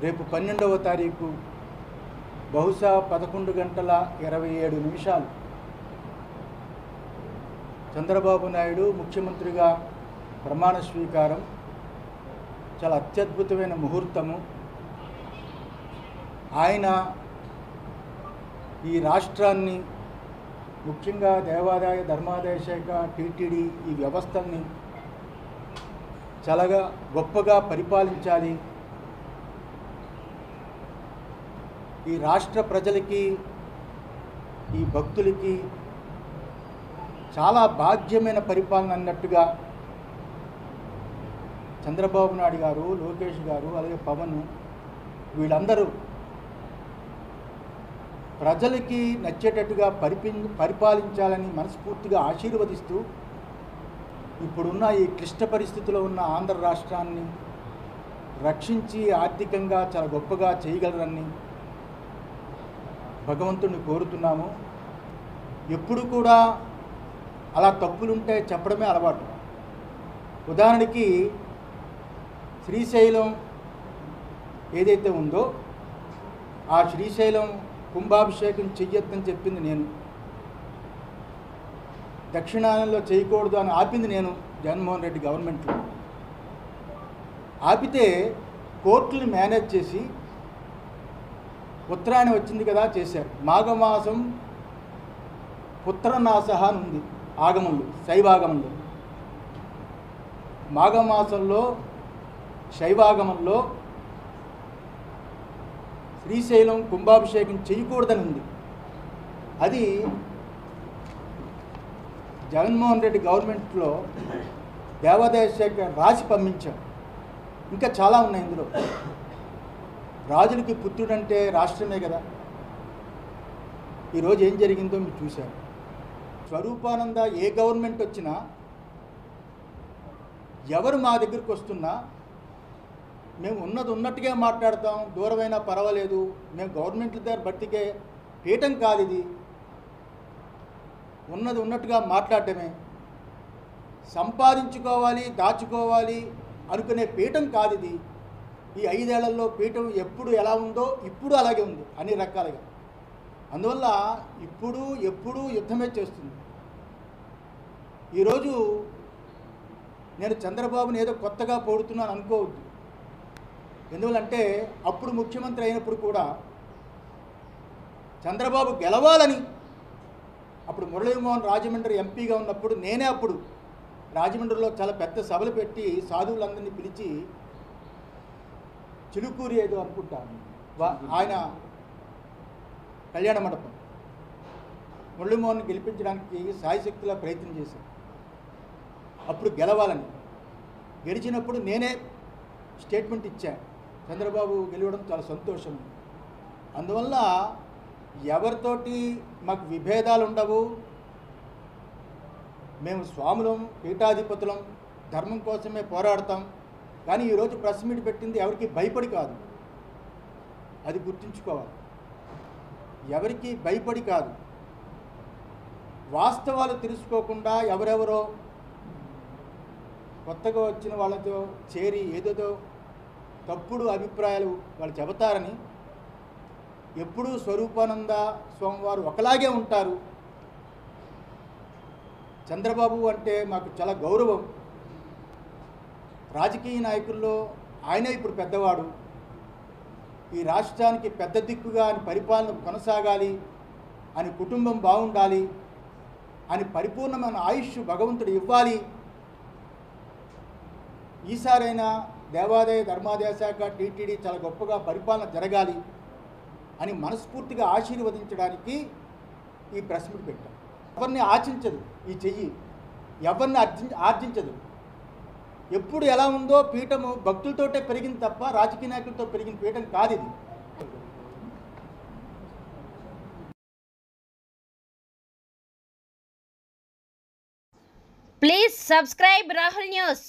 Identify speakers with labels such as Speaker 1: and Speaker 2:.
Speaker 1: రేపు 12వ తారీఖు బహుశా 11:27 చంద్రబాబు నాయుడు ముఖ్యమంత్రిగా ప్రమాణ స్వీకారం. చాలా అత్యద్భుతమైన ముహూర్తము. ఆయన ఈ రాష్ట్రాన్ని, ముఖ్యంగా దేవాదాయ ధర్మాదాయ శాఖ, టీటీడీ ఈ వ్యవస్థల్ని చాలా గొప్పగా పరిపాలించాలి. ఈ రాష్ట్ర ప్రజలకి, ఈ భక్తులకి చాలా భాగ్యమైన పరిపాలన అన్నట్టుగా చంద్రబాబు నాయుడు గారు, లోకేష్ గారు, అలాగే పవన్ వీళ్ళందరూ ప్రజలకి నచ్చేటట్టుగా పరిపాలించాలని మనస్ఫూర్తిగా ఆశీర్వదిస్తూ ఇప్పుడున్న ఈ క్లిష్ట పరిస్థితిలో ఉన్న ఆంధ్ర రాష్ట్రాన్ని రక్షించి ఆర్థికంగా చాలా గొప్పగా చేయగలరని భగవంతుడిని కోరుతున్నాము. ఎప్పుడు కూడా అలా తప్పులుంటే చెప్పడమే అలవాటు. ఉదాహరణకి శ్రీశైలం ఏదైతే ఉందో ఆ శ్రీశైలం కుంభాభిషేకం చెయ్యొద్దని చెప్పింది నేను, దక్షిణాయనంలో చేయకూడదు అని ఆపింది నేను. జగన్మోహన్ రెడ్డి గవర్నమెంట్లో ఆపితే కోర్టుని మేనేజ్ చేసి ఉత్తరాయణం వచ్చింది కదా చేశారు. మాఘమాసం పుత్రనాశ అని ఉంది ఆగమంలో, శైవాగమంలో. మాఘమాసంలో శైవాగమంలో శ్రీశైలం కుంభాభిషేకం చేయకూడదని ఉంది. అది జగన్మోహన్ రెడ్డి గవర్నమెంట్లో దేవాదాయ శాఖ రాసి పంపించాం. ఇంకా చాలా ఉన్నాయి ఇందులో. రాజులకి పుత్రుడంటే రాష్ట్రమే కదా. ఈరోజు ఏం జరిగిందో మీరు చూశారు. స్వరూపానంద ఏ గవర్నమెంట్ వచ్చినా, ఎవరు మా దగ్గరికి వస్తున్నా మేము ఉన్నది ఉన్నట్టుగా మాట్లాడతాం. దూరమైనా పర్వాలేదు, మేము గవర్నమెంట్ల దగ్గర బట్టికే పీఠం కాదు ఇది, ఉన్నది ఉన్నట్టుగా మాట్లాడటమే. సంపాదించుకోవాలి, దాచుకోవాలి అనుకునే పీఠం కాదు ఇది. ఈ 5 ఏళ్లలో పీఠం ఎప్పుడు ఎలా ఉందో ఇప్పుడు అలాగే ఉంది అన్ని రకాలుగా. అందువల్ల ఎప్పుడు యుద్ధమే చేస్తుంది. ఈరోజు నేను చంద్రబాబుని ఏదో కొత్తగా పొడుతున్నాను అనుకోవద్దు. ఎందువల్లంటే అప్పుడు ముఖ్యమంత్రి అయినప్పుడు కూడా చంద్రబాబు గెలవాలని, అప్పుడు మురళీమోహన్ రాజమండ్రి ఎంపీగా ఉన్నప్పుడు నేనే అప్పుడు రాజమండ్రిలో చాలా పెద్ద సభలు పెట్టి సాధువులందరినీ పిలిచి, చిలుకూరి ఏదో అనుకుంటాను ఆయన కళ్యాణ మండపం, మురళీమోహన్ గెలిపించడానికి సాయశక్తిలా ప్రయత్నం చేశాను. అప్పుడు గెలవాలని, గెలిచినప్పుడు నేనే స్టేట్మెంట్ ఇచ్చాను, చంద్రబాబు గెలవడం చాలా సంతోషం. అందువల్ల ఎవరితోటి మాకు విభేదాలు ఉండవు. మేము స్వాములం, పీఠాధిపతులం, ధర్మం కోసమే పోరాడతాం. కానీ ఈరోజు ప్రెస్ మీట్ పెట్టింది ఎవరికి భయపడి కాదు, అది గుర్తుంచుకోవాలి. ఎవరికి భయపడి కాదు, వాస్తవాలు తెలుసుకోకుండా ఎవరెవరో కొత్తగా వచ్చిన వాళ్ళతో చేరి ఏదేదో తప్పుడు అభిప్రాయాలు వాళ్ళు చెబుతారని. ఎప్పుడూ స్వరూపానంద స్వామివారు ఒకలాగే ఉంటారు. చంద్రబాబు అంటే మాకు చాలా గౌరవం. రాజకీయ నాయకుల్లో ఆయనే ఇప్పుడు పెద్దవాడు. ఈ రాష్ట్రానికి పెద్ద దిక్కుగా అని పరిపాలన కొనసాగాలి అని, కుటుంబం బాగుండాలి అని పరిపూర్ణమైన ఆయుష్ భగవంతుడు ఇవ్వాలి. ఈసారైనా దేవాదాయ ధర్మాదాయ శాఖ, టీటీడీ చాలా గొప్పగా పరిపాలన జరగాలి అని మనస్ఫూర్తిగా ఆశీర్వదించడానికి ఈ ప్రెస్ మీట్ పెట్టాం. ఎవరిని ఆశించదు ఈ చెయ్యి, ఎవరిని ఆర్జించదు. ఎప్పుడు ఎలా ఉందో పీఠము భక్తులతోటే పెరిగింది తప్ప రాజకీయ నాయకులతో పెరిగిన పీఠం కాదు ఇది.
Speaker 2: Please subscribe Rahul News.